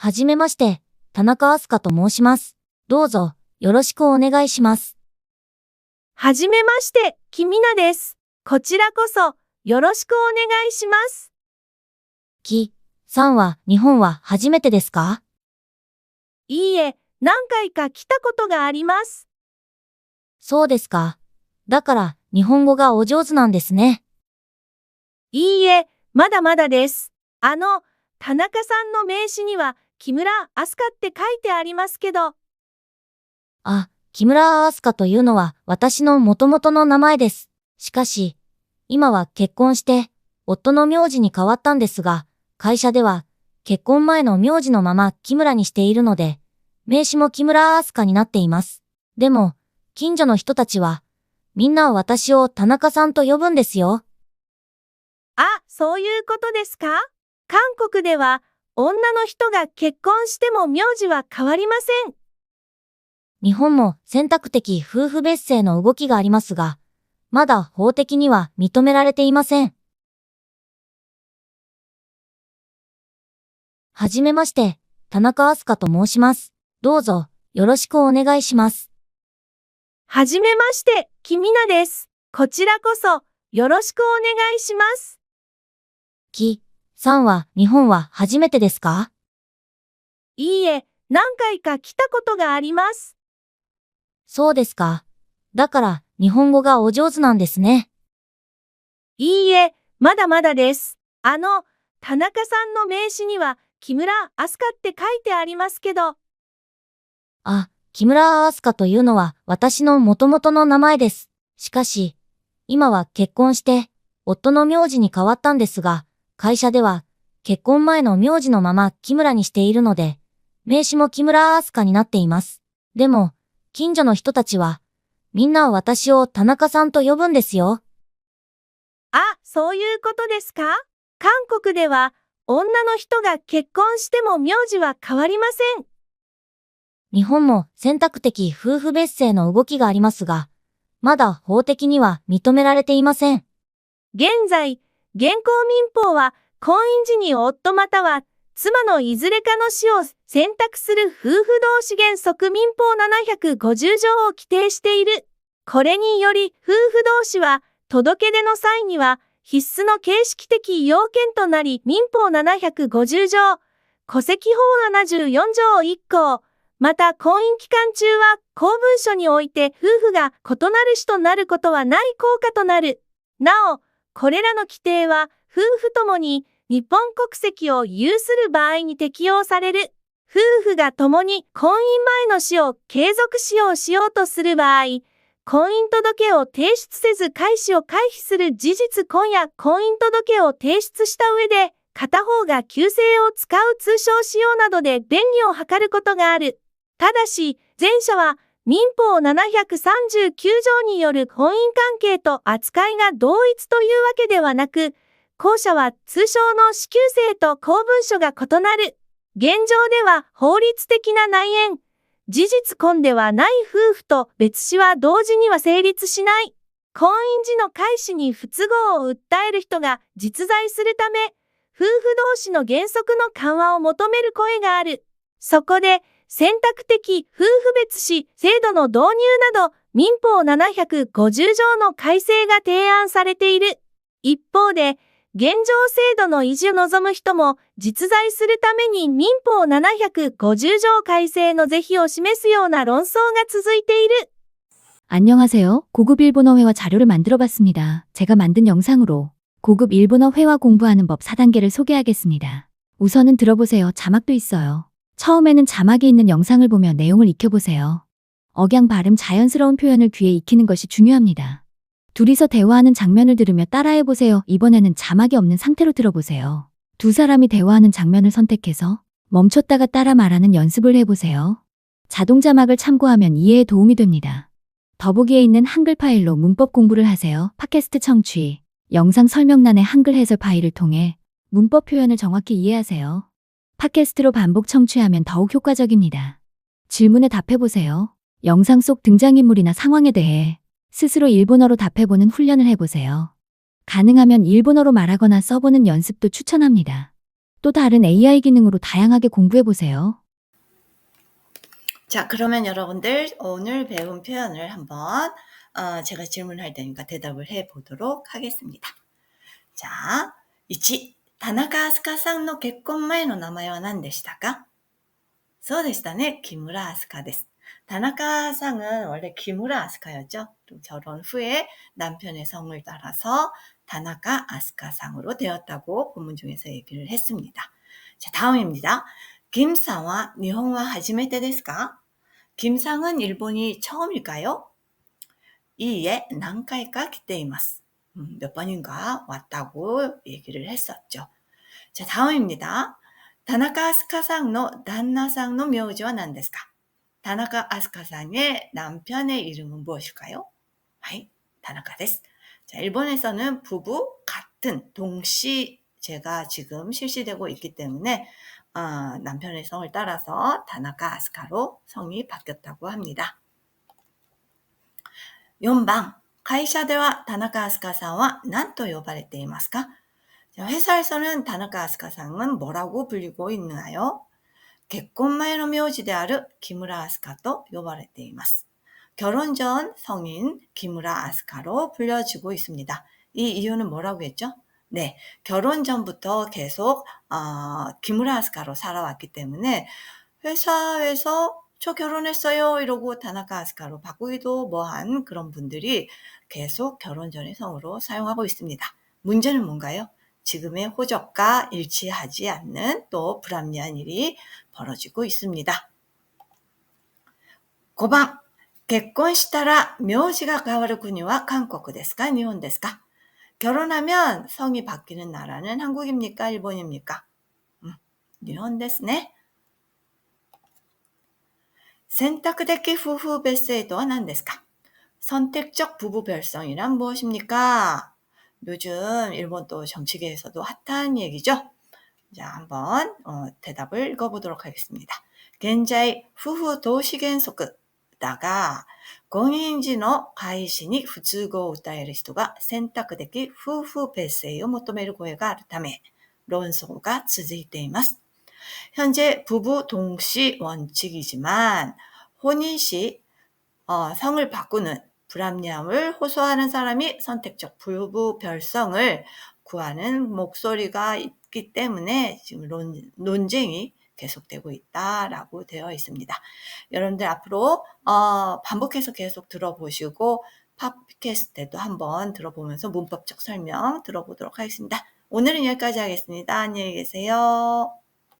はじめまして、田中飛鳥と申します。どうぞ、よろしくお願いします。はじめまして、君なです。こちらこそ、よろしくお願いします。さんは日本は初めてですか？いいえ、何回か来たことがあります。そうですか。だから日本語がお上手なんですね。いいえ、まだまだです。田中さんの名刺には、木村飛鳥って書いてありますけど。木村飛鳥というのは私の元々の名前です。しかし、今は結婚して、夫の名字に変わったんですが、会社では結婚前の名字のまま木村にしているので、名刺も木村飛鳥になっています。でも、近所の人たちは、みんな私を田中さんと呼ぶんですよ。そういうことですか？韓国では、女の人が結婚しても名字は変わりません。日本も選択的夫婦別姓の動きがありますが、まだ法的には認められていません。はじめまして、田中飛鳥と申します。どうぞ、よろしくお願いします。はじめまして、君なです。こちらこそ、よろしくお願いします。さんは日本は初めてですか？いいえ、何回か来たことがあります。そうですか。だから日本語がお上手なんですね。いいえ、まだまだです。田中さんの名刺には、木村飛鳥って書いてありますけど。木村飛鳥というのは私の元々の名前です。しかし、今は結婚して、夫の名字に変わったんですが、会社では結婚前の名字のまま木村にしているので、名刺も木村飛鳥になっています。でも、近所の人たちは、みんな私を田中さんと呼ぶんですよ。そういうことですか？韓国では、女の人が結婚しても名字は変わりません。日本も選択的夫婦別姓の動きがありますが、まだ法的には認められていません。現在、現行民法は、婚姻時に夫または妻のいずれかの死を選択する夫婦同士原則民法750条を規定している。これにより、夫婦同士は、届け出の際には、必須の形式的要件となり、民法750条、戸籍法74条1項、また婚姻期間中は、公文書において夫婦が異なる種となることはない効果となる。なお、これらの規定は、夫婦ともに日本国籍を有する場合に適用される。夫婦が共に婚姻前の死を継続使用しようとする場合、婚姻届を提出せず開始を回避する事実婚や婚姻届を提出した上で、片方が旧姓を使う通称使用などで便宜を図ることがある。ただし、前者は民法739条による婚姻関係と扱いが同一というわけではなく、後者は通称の子宮姓と公文書が異なる。現状では法律的な内縁、事実婚ではない夫婦と別氏は同時には成立しない。婚姻時の開始に不都合を訴える人が実在するため、夫婦同士の原則の緩和を求める声がある。そこで、選択的夫婦別氏制度の導入など、民法750条の改正が提案されている。一方で、現状制度の維持を望む人も実在するために民法750条改正の是非を示すような論争が続いている。안녕하세요. 고급 일본어 회화 자료를 만들어 봤습니다. 제가 만든 영상으로 고급 일본어 회화 공부하는 법 4단계를 소개하겠습니다. 우선은 들어보세요. 자막도 있어요. 처음에는 자막이 있는 영상을 보며 내용을 익혀보세요. 억양 발음 자연스러운 표현을 귀에 익히는 것이 중요합니다. 둘이서 대화하는 장면을 들으며 따라해보세요. 이번에는 자막이 없는 상태로 들어보세요. 두 사람이 대화하는 장면을 선택해서 멈췄다가 따라 말하는 연습을 해보세요. 자동 자막을 참고하면 이해에 도움이 됩니다. 더보기에 있는 한글 파일로 문법 공부를 하세요. 팟캐스트 청취, 영상 설명란의 한글 해설 파일을 통해 문법 표현을 정확히 이해하세요. 팟캐스트로 반복 청취하면 더욱 효과적입니다. 질문에 답해보세요. 영상 속 등장인물이나 상황에 대해 스스로 일본어로 답해보는 훈련을 해보세요. 가능하면 일본어로 말하거나 써보는 연습도 추천합니다. 또 다른 AI 기능으로 다양하게 공부해 보세요. 자, 그러면 여러분들 오늘 배운 표현을 한번 제가 질문할 테니까 대답을 해 보도록 하겠습니다. 자, 1、田中飛鳥さんの結婚前の名前は何でしたか？そうでしたね。김우라 아스카です. 다나카 상은 원래 김우라 아스카였죠. 결혼 후에 남편의 성을 따라서 다나카 아스카 상으로 되었다고 본문 중에서 얘기를 했습니다. 자, 다음입니다. 김상와 일본어 하지메테ですか? 김상은 일본이 처음일까요? 이에 난카이까 기대이마스. 몇 번인가 왔다고 얘기를 했었죠. 자, 다음입니다. 다나카 아스카상의 단나상의 묘지와 난데스까? 다나카 아스카상의 남편의 이름은 무엇일까요? 하이, 다나카です. 자, 일본에서는 부부 같은 동시제가 지금 실시되고 있기 때문에 남편의 성을 따라서 다나카 아스카로 성이 바뀌었다고 합니다. 4번, 会社では田中飛鳥さんは何と呼ばれていますか? 회사에서는 다나카 아스카상은 뭐라고 불리고 있나요? 결혼前の 名字である 기무라 아스카도 呼ばれています. 결혼 전 성인 기무라 아스카로 불려지고 있습니다. 이 이유는 뭐라고 했죠? 네, 결혼 전부터 계속 기무라 아스카로 살아왔기 때문에 회사에서 저 결혼했어요 이러고 다나카 아스카로 바꾸기도 뭐한 그런 분들이 계속 결혼 전의 성으로 사용하고 있습니다. 문제는 뭔가요? 지금의 호적과 일치하지 않는 또 불합리한 일이 벌어지고 있습니다. 5번, 結婚したら名字が変わる国は韓国ですか? 일본ですか? 결혼하면 성이 바뀌는 나라는 한국입니까? 일본입니까? 일본 ですね. 선택적 부부 별성とは何ですか? 선택적 부부 별성이란 무엇입니까? 요즘 일본 또 정치계에서도 핫한 얘기죠. 자, 한번 대답을 읽어보도록 하겠습니다. 現在、夫婦同氏原則だが、婚姻時の開始に不都合を訴える人が選択的夫婦別姓を求める声があるため、論争が続いています. 현재 부부 동시 원칙이지만 혼인 시 성을 바꾸는 불합리함을 호소하는 사람이 선택적 부부 별성을 구하는 목소리가 있기 때문에 지금 논쟁이 계속되고 있다라고 되어 있습니다. 여러분들 앞으로 반복해서 계속 들어보시고 팟캐스트 때도 한번 들어보면서 문법적 설명 들어보도록 하겠습니다. 오늘은 여기까지 하겠습니다. 안녕히 계세요.